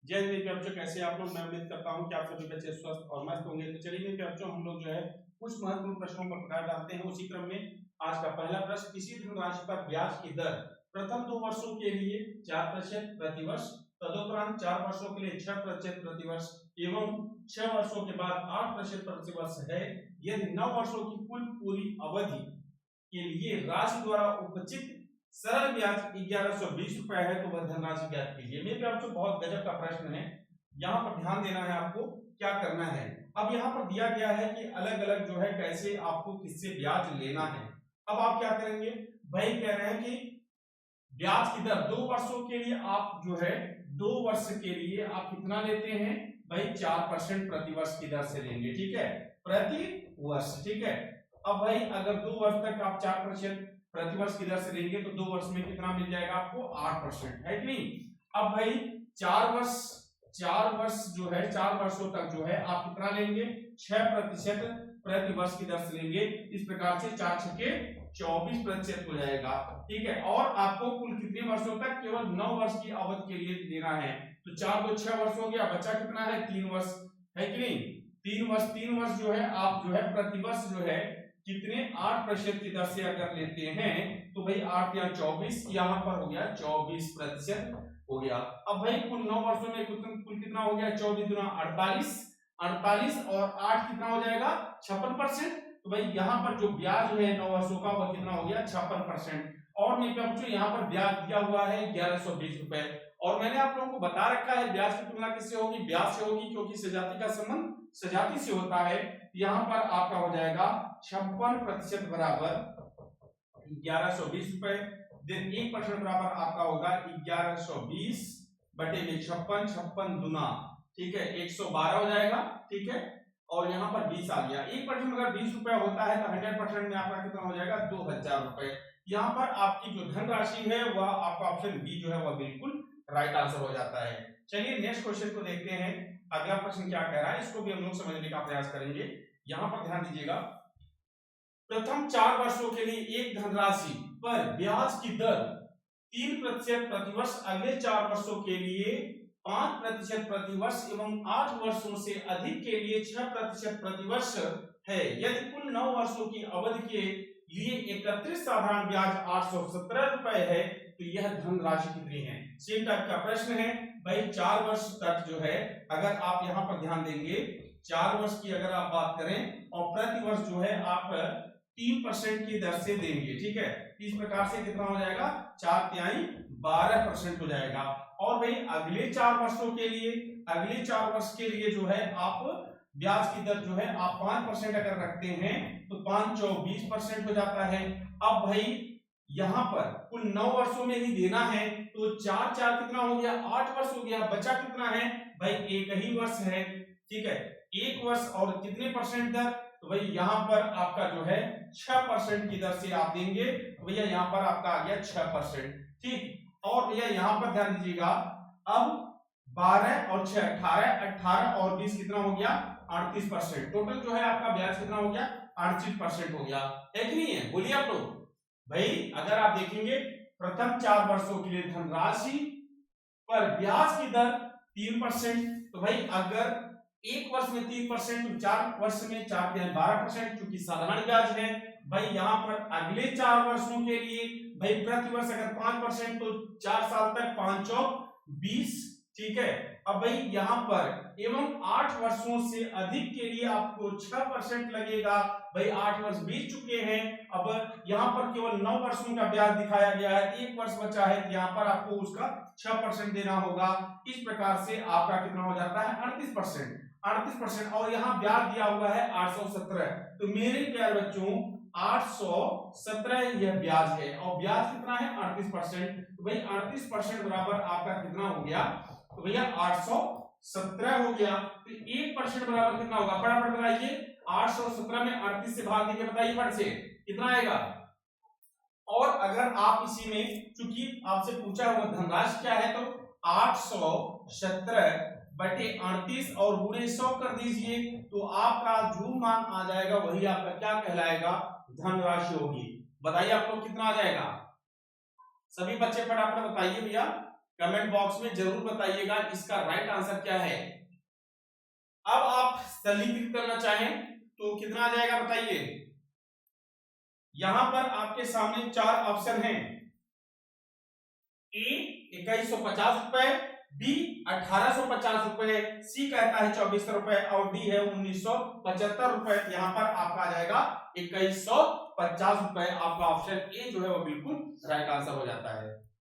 जय हिंद मेरे बच्चों, कैसे आप लोग। मैं उम्मीद करता हूं कि आप सभी बच्चे स्वस्थ और मस्त होंगे। तो चलिए मेरे बच्चों, हम लोग जो है कुछ महत्वपूर्ण प्रश्नों पर प्रकाश डालते हैं। उसी क्रम में आज का पहला प्रश्न, किसी धनराशि पर ब्याज की दर प्रथम 2 वर्षों के लिए 4% प्रतिवर्ष, तदुपरांत 4 वर्षों के लिए 6% प्रतिवर्ष एवं 6 वर्षों के बाद 8% प्रतिवर्ष है, यदि 9 वर्षों की कुल पूरी अवधि के लिए राशि द्वारा उपचित सरल ब्याज 1120 रुपए है, तो वह धनराशि ज्ञात कीजिए। मेरे प्यारे बच्चों, बहुत गजब का प्रश्न है। यहाँ पर ध्यान देना है आपको, क्या करना है। अब यहाँ पर दिया गया है कि अलग अलग जो है कैसे आपको किससे ब्याज लेना है। अब आप क्या करेंगे भाई, कह रहे हैं कि ब्याज की दर 2 वर्षों के लिए आप जो है 2 वर्ष के लिए आप कितना लेते हैं भाई, 4% प्रतिवर्ष की दर से लेंगे, ठीक है, प्रति वर्ष, ठीक है। अब भाई अगर 2 वर्ष तक आप 4% प्रतिवर्ष की दर से लेंगे तो 2 वर्ष में कितना मिल जाएगा आपको, 8%, है कि नहीं। अब भाई 4 वर्ष जो है 4 वर्षों तक जो है आप कितना लेंगे, 6% प्रतिवर्ष की दर से लेंगे। इस प्रकार से 4 छक्के 24% हो जाएगा, ठीक है। और आपको कुल कितने वर्षों तक, केवल 9 वर्ष की अवधि के लिए देना है। तो 4 2 6 वर्ष हो गया, बचा कितना है, 3 वर्ष, है कि नहीं। 3 वर्ष जो है आप जो है प्रतिवर्ष जो है कितने, 8% की दर से अगर लेते हैं तो भाई 8 या 24, यहाँ पर हो गया 24% हो गया। अब भाई कुल 9 वर्षों में कुल कितना हो गया, 24 गुना 48 और 8 कितना हो जाएगा, 56%। तो भाई यहाँ पर जो ब्याज है 9 वर्षों का वह कितना हो गया, 56%। और मेरे बच्चों यहाँ पर ब्याज दिया हुआ है 1120 रुपए। और मैंने आप लोगों को बता रखा है ब्याज की तुलना किससे होगी, ब्याज से होगी, क्योंकि सजाती का संबंध सजाती से होता है। यहाँ पर आपका हो जाएगा 56% बराबर 1120 रुपए, देन 1% बराबर आपका होगा 1120 बटे में 56, 56 दुना, ठीक है, 112 हो जाएगा, ठीक है। और यहाँ पर 20 आ गया। 1% अगर 20 रुपया होता है तो 100% में आपका कितना हो जाएगा, 2000 रुपए। यहाँ पर आपकी जो धनराशि है वह आपका ऑप्शन बी जो है वह बिल्कुल राइट आंसर हो जाता है। चलिए नेक्स्ट क्वेश्चन को देखते हैं। अगला प्रश्न क्या कह रहा है, इसको भी हम लोग समझने का प्रयास करेंगे। यहाँ पर ध्यान दीजिएगा, प्रथम 4 वर्षों के लिए एक धनराशि पर ब्याज की दर 3% प्रतिवर्ष, अगले 4 वर्षों के लिए 5% प्रतिवर्ष एवं 8 वर्षों से अधिक के लिए 6% प्रतिवर्ष है, यदि कुल 9 वर्षों की अवधि के लिए एकत्रित साधारण ब्याज 817 रुपए है, तो यह धनराशि कितनी है। सेम टाइप का प्रश्न है भाई। 4 वर्ष तक जो है अगर आप यहाँ पर ध्यान देंगे, 4 वर्ष की अगर आप बात करें और प्रति वर्ष जो है आप 3% की दर से देंगे, ठीक है। इस प्रकार से कितना हो जाएगा, 4 तिहाई 12% हो जाएगा। और भाई अगले 4 वर्षों के लिए, अगले 4 वर्ष के लिए जो है आप ब्याज की दर जो है आप 5% अगर रखते हैं तो 5 चौ 20% हो जाता है। अब भाई यहाँ पर कुल 9 वर्षों में ही देना है तो 4 4 कितना हो गया, 8 वर्ष हो गया। बचा कितना है भाई, एक ही वर्ष है, ठीक है। 1 वर्ष और कितने परसेंट दर, तो भाई यहाँ पर आपका जो है 6% की दर से आप देंगे, तो भैया यहाँ पर आपका आ गया 6%, ठीक। और भैया यहाँ पर ध्यान दीजिएगा, अब 12 और 6 18 और 20 कितना हो गया, 38%। टोटल जो है आपका ब्याज कितना हो गया, 38% हो गया, है कि नहीं है, बोलिए आप लोग। भाई अगर आप देखेंगे प्रथम 4 वर्षों के लिए धनराशि पर ब्याज की दर 3%, तो भाई अगर 1 वर्ष में 3% तो 4 वर्ष में 4 तिहाई 12%, क्योंकि साधारण ब्याज है। भाई यहाँ पर अगले 4 वर्षों के लिए भाई प्रति वर्ष अगर 5% तो 4 साल तक 5 चौक 20, ठीक है। अब भाई यहाँ पर एवं 8 वर्षों से अधिक के लिए आपको 6% लगेगा। भाई 8 वर्ष बीत चुके हैं, अब यहाँ पर केवल 9 वर्षों का ब्याज दिखाया गया है, 1 वर्ष बचा है, यहाँ पर आपको उसका 6% देना होगा। इस प्रकार से आपका कितना हो जाता है, 38%। और यहाँ ब्याज दिया हुआ है 817। तो मेरे प्यारे बच्चों 817 यह ब्याज है और ब्याज कितना है, 38%। तो भाई 38% बराबर आपका कितना हो गया, तो भैया 817 हो गया। तो 1% बराबर कितना होगा, फटाफट बताइए। 817 में 38 से भाग देंगे, बताइए फट से कितना आएगा। और अगर आप इसी में, चूंकि आपसे पूछा हुआ धनराशि क्या है, तो 817 बटे 38 और गुणे 100 कर दीजिए, तो आपका जो मान आ जाएगा वही आपका क्या कहलाएगा, धनराशि होगी। बताइए आप लोग कितना आ जाएगा, सभी बच्चे फटाफट बताइए भैया। कमेंट बॉक्स में जरूर बताइएगा इसका राइट आंसर क्या है। अब आप सरलीकृत करना चाहें तो कितना आ जाएगा बताइए। यहां पर आपके सामने 4 ऑप्शन हैं, ए 2150 रुपए, बी 1850 रुपए, सी कहता है 2400 रुपए और डी है 1975 रुपए। यहां पर आपका आ जाएगा 2150 रुपए। आपका ऑप्शन ए जो है वो बिल्कुल राइट आंसर हो जाता है।